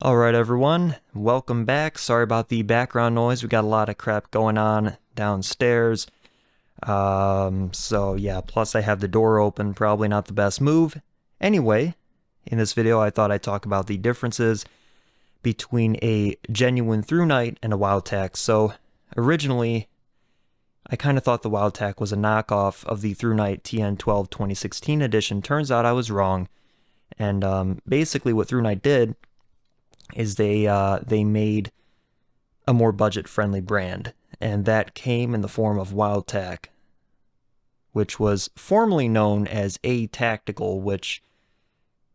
Alright everyone, welcome back. Sorry about the background noise. We got a lot of crap going on downstairs. So yeah, plus I have the door open, probably not the best move. Anyway, in this video I thought I'd talk about the differences between a genuine Thrunite and a Wowtac. So originally, I kind of thought the Wowtac was a knockoff of the Thrunite TN12 2016 edition. Turns out I was wrong. And basically what Thrunite did is they made a more budget-friendly brand, and that came in the form of Wowtac, which was formerly known as A-Tactical, which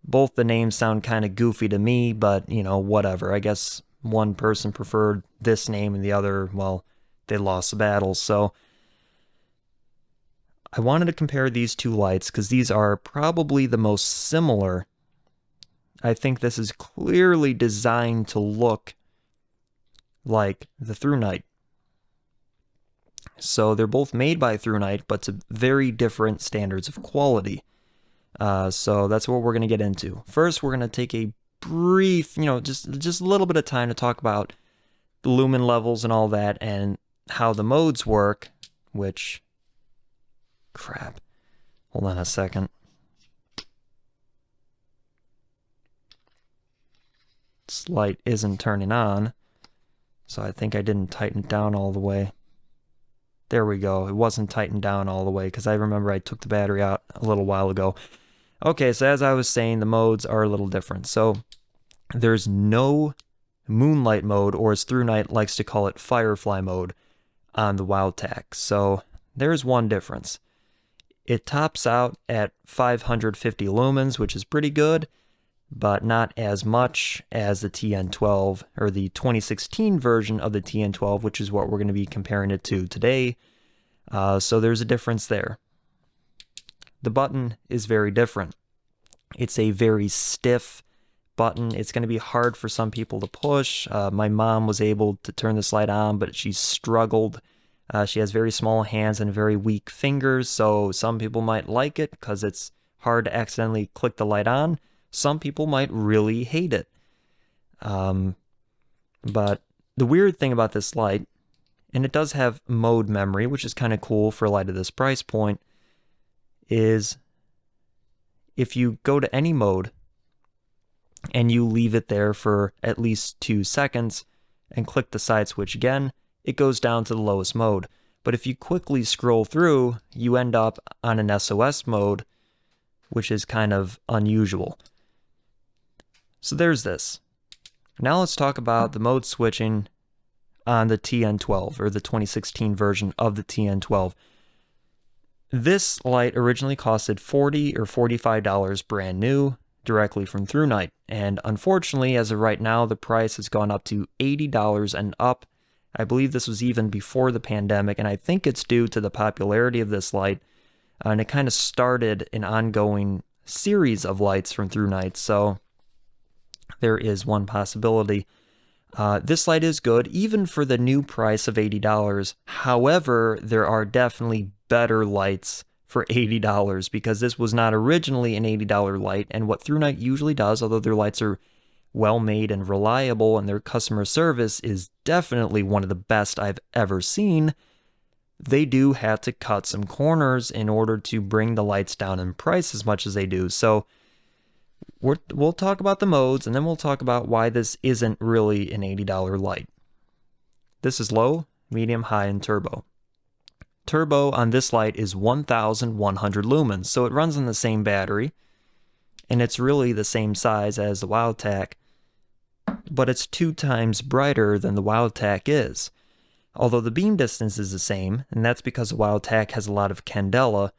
both the names sound kind of goofy to me, but, you know, whatever. I guess one person preferred this name and the other, well, they lost the battle. So I wanted to compare these two lights because these are probably the most similar. I think this is clearly designed to look like the Thrunite. So they're both made by Thrunite, but to very different standards of quality. So that's what we're going to get into. First, we're going to take a brief, just a little bit of time to talk about the Lumen Levels and all that, and how the modes work, which, crap, hold on a second. This light isn't turning on, so I think I didn't tighten it down all the way. There we go. It wasn't tightened down all the way because I remember I took the battery out a little while ago. Okay, so as I was saying, the modes are a little different. So there's no Moonlight mode, or as Thrunite likes to call it, Firefly mode, on the Wowtac. So there's one difference. It tops out at 550 lumens, which is pretty good, but not as much as the TN12, or the 2016 version of the TN12, which is what we're going to be comparing it to today. So there's a difference there. The button is very different. It's a very stiff button. It's going to be hard for some people to push. My mom was able to turn this light on, but she struggled. She has very small hands and very weak fingers, so some people might like it because it's hard to accidentally click the light on. Some people might really hate it. But the weird thing about this light, and it does have mode memory, which is kind of cool for a light of this price point, is if you go to any mode and you leave it there for at least 2 seconds and click the side switch again, it goes down to the lowest mode. But if you quickly scroll through, you end up on an SOS mode, which is kind of unusual. So there's this. Now let's talk about the mode switching on the TN12, or the 2016 version of the TN12. This light originally costed $40 or $45 brand new, directly from Thrunite, and unfortunately, as of right now, the price has gone up to $80 and up. I believe this was even before the pandemic, and I think it's due to the popularity of this light, and it kind of started an ongoing series of lights from Thrunite, so there is one possibility. This light is good, even for the new price of $80. However, there are definitely better lights for $80, because this was not originally an $80 light, and what Thrunite usually does, although their lights are well made and reliable, and their customer service is definitely one of the best I've ever seen, they do have to cut some corners in order to bring the lights down in price as much as they do. So we'll talk about the modes, and then we'll talk about why this isn't really an $80 light. This is low, medium, high, and turbo. Turbo on this light is 1,100 lumens, so it runs on the same battery, and it's really the same size as the Wowtac, but it's 2 times brighter than the Wowtac is. Although the beam distance is the same, and that's because the Wowtac has a lot of candela,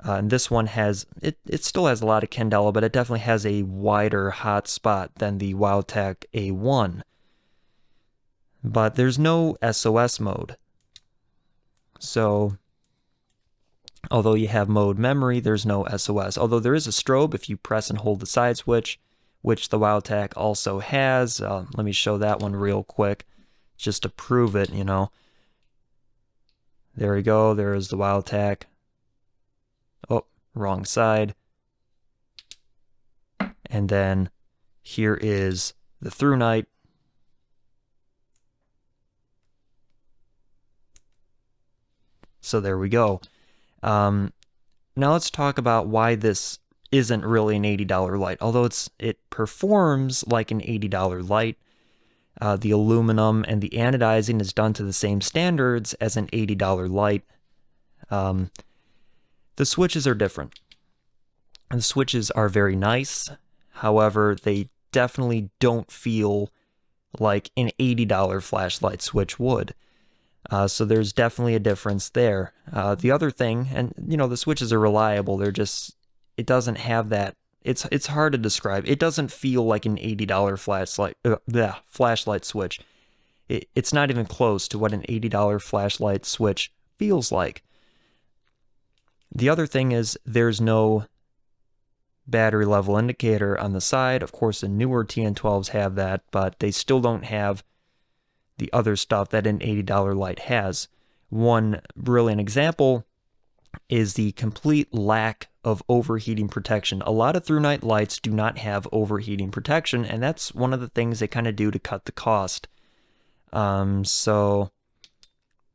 and this one has, it still has a lot of candela, but it definitely has a wider hot spot than the Wowtac A1. But there's no SOS mode. So, although you have mode memory, there's no SOS. Although there is a strobe if you press and hold the side switch, which the Wowtac also has. Let me show that one real quick, just to prove it, you know. There we go, there's the Wowtac. Oh, wrong side. And then here is the Thrunite. So there we go. Now let's talk about why this isn't really an $80 light, although it performs like an $80 light. The aluminum and the anodizing is done to the same standards as an $80 light. The switches are different. The switches are very nice. However, they definitely don't feel like an $80 flashlight switch would. So there's definitely a difference there. The other thing, and the switches are reliable, it doesn't have that, it's hard to describe. It doesn't feel like an $80 flashlight switch. It's not even close to what an $80 flashlight switch feels like. The other thing is there's no battery level indicator on the side. Of course, the newer TN12s have that, but they still don't have the other stuff that an $80 light has. One brilliant example is the complete lack of overheating protection. A lot of Thrunite lights do not have overheating protection, and that's one of the things they kind of do to cut the cost. So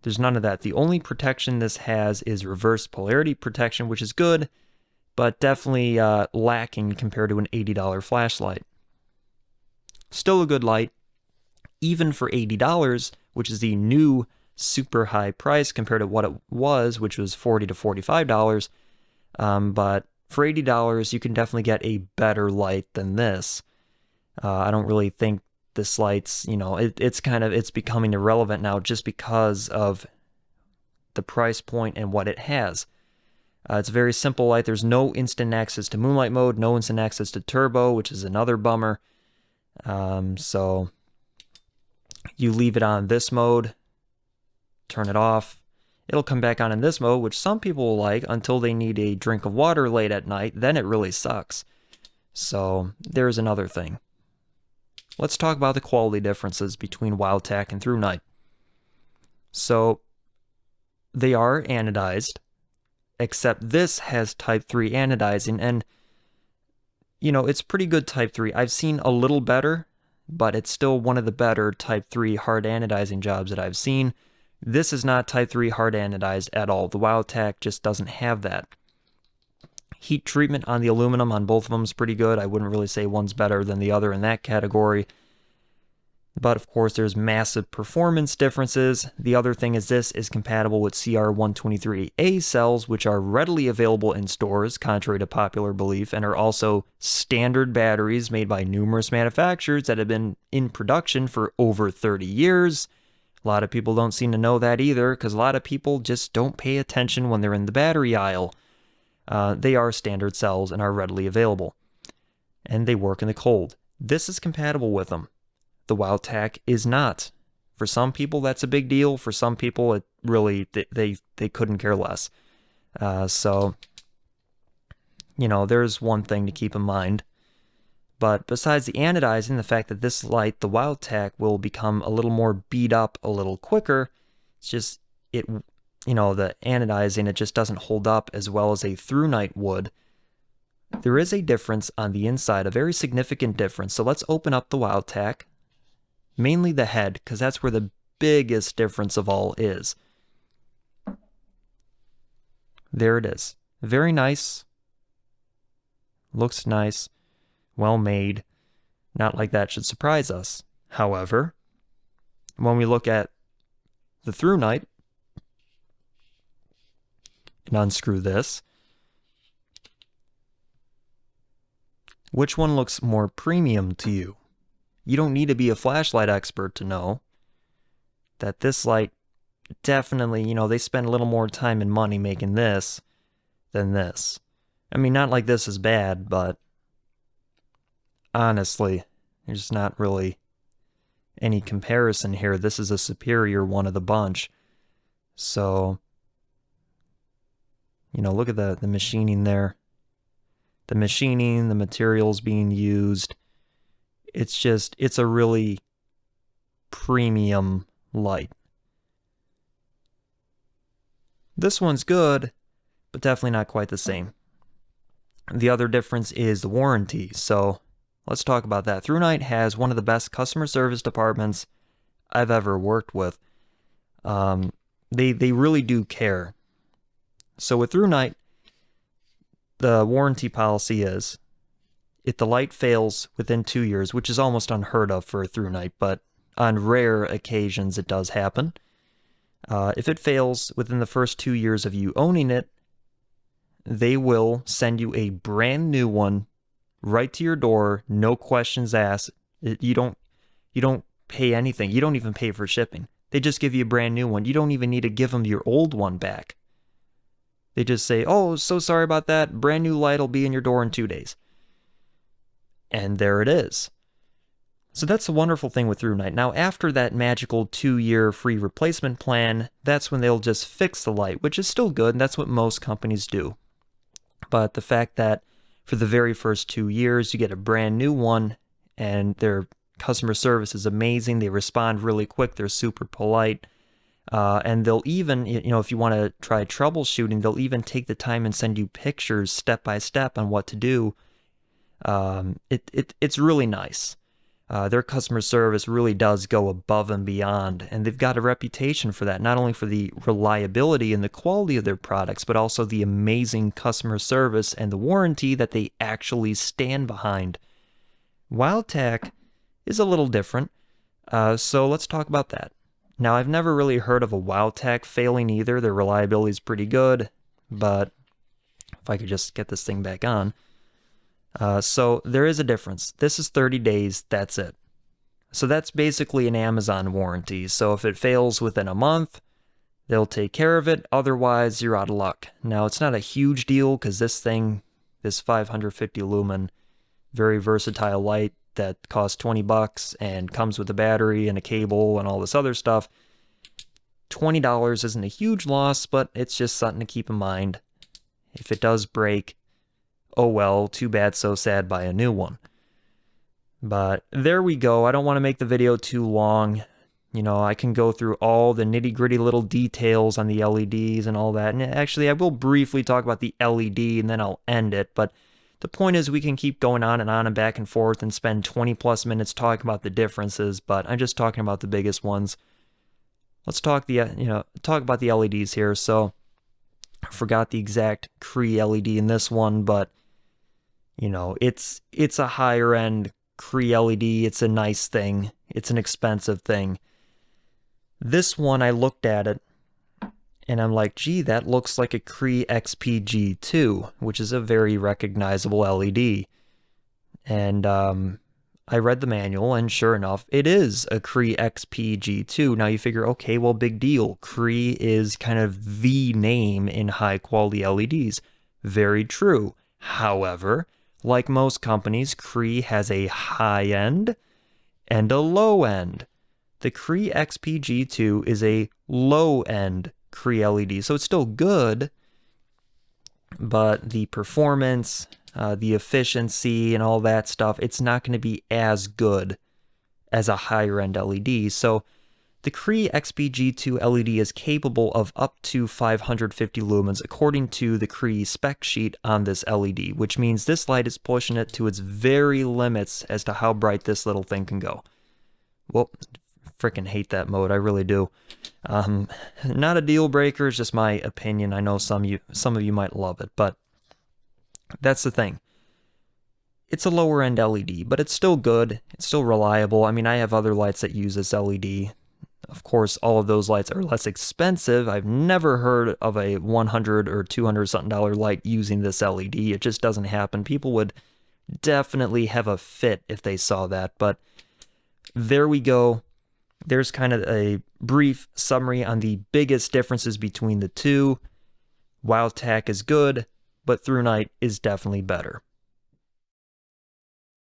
there's none of that. The only protection this has is reverse polarity protection, which is good, but definitely lacking compared to an $80 flashlight. Still a good light, even for $80, which is the new super high price compared to what it was, which was $40 to $45. But for $80, you can definitely get a better light than this. I don't really think this light's, it's becoming irrelevant now just because of the price point and what it has. It's a very simple light. There's no instant access to moonlight mode, no instant access to turbo, which is another bummer. So you leave it on this mode, turn it off, it'll come back on in this mode, which some people will like until they need a drink of water late at night. Then it really sucks. So there's another thing. Let's talk about the quality differences between Wowtac and Thrunite. So they are anodized, except this has type 3 anodizing, and it's pretty good type 3. I've seen a little better, but it's still one of the better type 3 hard anodizing jobs that I've seen. This is not type 3 hard anodized at all. The Wowtac just doesn't have that. Heat treatment on the aluminum on both of them is pretty good. I wouldn't really say one's better than the other in that category. But of course, there's massive performance differences. The other thing is this is compatible with CR123A cells, which are readily available in stores, contrary to popular belief, and are also standard batteries made by numerous manufacturers that have been in production for over 30 years. A lot of people don't seem to know that either, because a lot of people just don't pay attention when they're in the battery aisle. They are standard cells and are readily available. And they work in the cold. This is compatible with them. The Wowtac is not. For some people, that's a big deal. For some people, it really, they couldn't care less. So, there's one thing to keep in mind. But besides the anodizing, the fact that this light, the Wowtac, will become a little more beat up a little quicker, it's just, the anodizing, it just doesn't hold up as well as a Thrunite would. There is a difference on the inside, a very significant difference. So let's open up the Wowtac, mainly the head, because that's where the biggest difference of all is. There it is. Very nice. Looks nice. Well made. Not like that should surprise us. However, when we look at the Thrunite and unscrew this, which one looks more premium to you? You don't need to be a flashlight expert to know that this light definitely, they spend a little more time and money making this than this. I mean, not like this is bad, but honestly, there's not really any comparison here. This is a superior one of the bunch. So, look at the machining there. The machining, the materials being used. It's a really premium light. This one's good, but definitely not quite the same. The other difference is the warranty. So Let's talk about that. Thrunite has one of the best customer service departments I've ever worked with. They really do care. So with Thrunite, the warranty policy is, if the light fails within 2 years, which is almost unheard of for a Thrunite, but on rare occasions it does happen. If it fails within the first 2 years of you owning it, they will send you a brand new one right to your door, no questions asked. You don't pay anything. You don't even pay for shipping. They just give you a brand new one. You don't even need to give them your old one back. They just say, "Oh, so sorry about that. Brand new light will be in your door in 2 days." And there it is. So that's the wonderful thing with Thrunite. Now, after that magical 2-year free replacement plan, that's when they'll just fix the light, which is still good, and that's what most companies do. But the fact that for the very first 2 years, you get a brand new one, and their customer service is amazing. They respond really quick. They're super polite. And they'll even, if you want to try troubleshooting, they'll even take the time and send you pictures step by step on what to do. It's really nice. Their customer service really does go above and beyond, and they've got a reputation for that, not only for the reliability and the quality of their products, but also the amazing customer service and the warranty that they actually stand behind. Wowtac is a little different, so let's talk about that. Now, I've never really heard of a Wowtac failing either. Their reliability is pretty good, but if I could just get this thing back on. So there is a difference. This is 30 days, that's it. So that's basically an Amazon warranty. So if it fails within a month, they'll take care of it. Otherwise, you're out of luck. Now, it's not a huge deal because this 550 lumen, very versatile light that costs $20 and comes with a battery and a cable and all this other stuff. $20 isn't a huge loss, but it's just something to keep in mind. If it does break, oh well, too bad, so sad, buy a new one. But there we go. I don't want to make the video too long. I can go through all the nitty-gritty little details on the LEDs and all that. And actually, I will briefly talk about the LED and then I'll end it. But the point is we can keep going on and back and forth and spend 20 plus minutes talking about the differences, but I'm just talking about the biggest ones. Let's talk about the LEDs here. So I forgot the exact Cree LED in this one, but it's a higher end Cree LED. It's a nice thing. It's an expensive thing. This one, I looked at it and I'm like, gee, that looks like a Cree XPG2, which is a very recognizable LED. And I read the manual, and sure enough, it is a Cree XPG2. Now you figure, okay, well, big deal. Cree is kind of the name in high-quality LEDs. Very true. However, like most companies, Cree has a high-end and a low-end. The Cree XPG2 is a low-end Cree LED, so it's still good, but the performance, the efficiency, and all that stuff, it's not going to be as good as a higher-end LED. So the Cree XPG2 LED is capable of up to 550 lumens according to the Cree spec sheet on this LED, which means this light is pushing it to its very limits as to how bright this little thing can go. Well, freaking hate that mode, I really do. Not a deal breaker, it's just my opinion. I know some of you might love it, but that's the thing. It's a lower end LED, but it's still good. It's still reliable. I mean, I have other lights that use this LED. Of course, all of those lights are less expensive. I've never heard of a $100 or $200 something light using this LED. It just doesn't happen. People would definitely have a fit if they saw that, but there we go. There's kind of a brief summary on the biggest differences between the two. Wowtac is good, but Thrunite is definitely better.